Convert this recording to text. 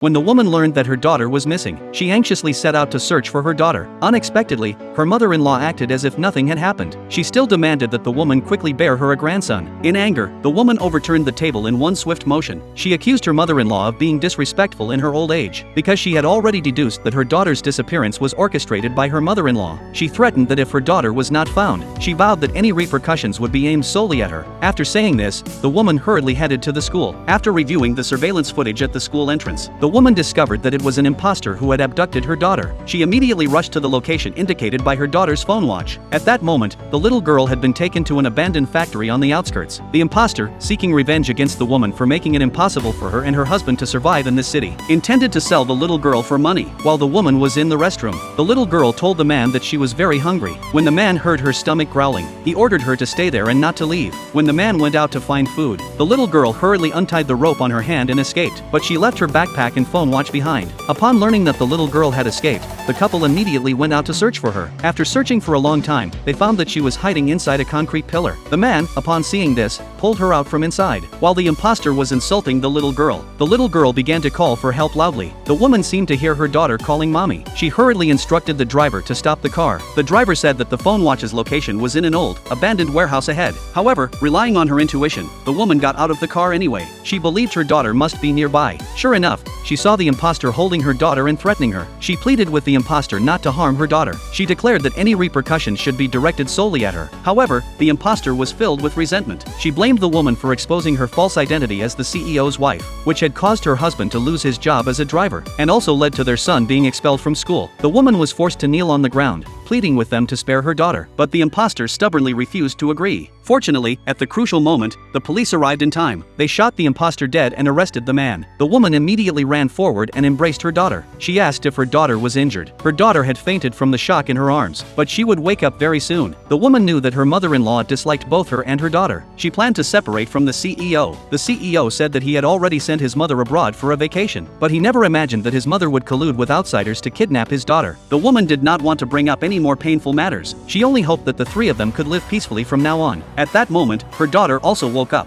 When the woman learned that her daughter was missing, she anxiously set out to search for her daughter. Unexpectedly, her mother-in-law acted as if nothing had happened. She still demanded that the woman quickly bear her a grandson. In anger, the woman overturned the table in one swift motion. She accused her mother-in-law of being disrespectful in her old age, because she had already deduced that her daughter's disappearance was orchestrated by her mother-in-law. She threatened that if her daughter was not found, she vowed that any repercussions would be aimed solely at her. After saying this, the woman hurriedly headed to the school. After reviewing the surveillance footage at the school entrance, the woman discovered that it was an imposter who had abducted her daughter. She immediately rushed to the location indicated by her daughter's phone watch. At that moment, the little girl had been taken to an abandoned factory on the outskirts. The imposter, seeking revenge against the woman for making it impossible for her and her husband to survive in this city, intended to sell the little girl for money. While the woman was in the restroom, the little girl told the man that she was very hungry. When the man heard her stomach growling, he ordered her to stay there and not to leave. When the man went out to find food, the little girl hurriedly untied the rope on her hand and escaped, but she left her backpack and phone watch behind. Upon learning that the little girl had escaped, the couple immediately went out to search for her. After searching for a long time, they found that she was hiding inside a concrete pillar. The man, upon seeing this, pulled her out from inside. While the imposter was insulting the little girl began to call for help loudly. The woman seemed to hear her daughter calling mommy. She hurriedly instructed the driver to stop the car. The driver said that the phone watch's location was in an old, abandoned warehouse ahead. However, relying on her intuition, the woman got out of the car anyway. She believed her daughter must be nearby. Sure enough, she saw the imposter holding her daughter and threatening her. She pleaded with the imposter not to harm her daughter. She declared that any repercussions should be directed solely at her. However, the imposter was filled with resentment. She blamed the woman for exposing her false identity as the CEO's wife, which had caused her husband to lose his job as a driver, and also led to their son being expelled from school. The woman was forced to kneel on the ground, pleading with them to spare her daughter, but the imposter stubbornly refused to agree. Fortunately, at the crucial moment, the police arrived in time. They shot the imposter dead and arrested the man. The woman immediately ran forward and embraced her daughter. She asked if her daughter was injured. Her daughter had fainted from the shock in her arms, but she would wake up very soon. The woman knew that her mother-in-law disliked both her and her daughter. She planned to separate from the CEO. The CEO said that he had already sent his mother abroad for a vacation, but he never imagined that his mother would collude with outsiders to kidnap his daughter. The woman did not want to bring up any more painful matters. She only hoped that the three of them could live peacefully from now on. At that moment, her daughter also woke up.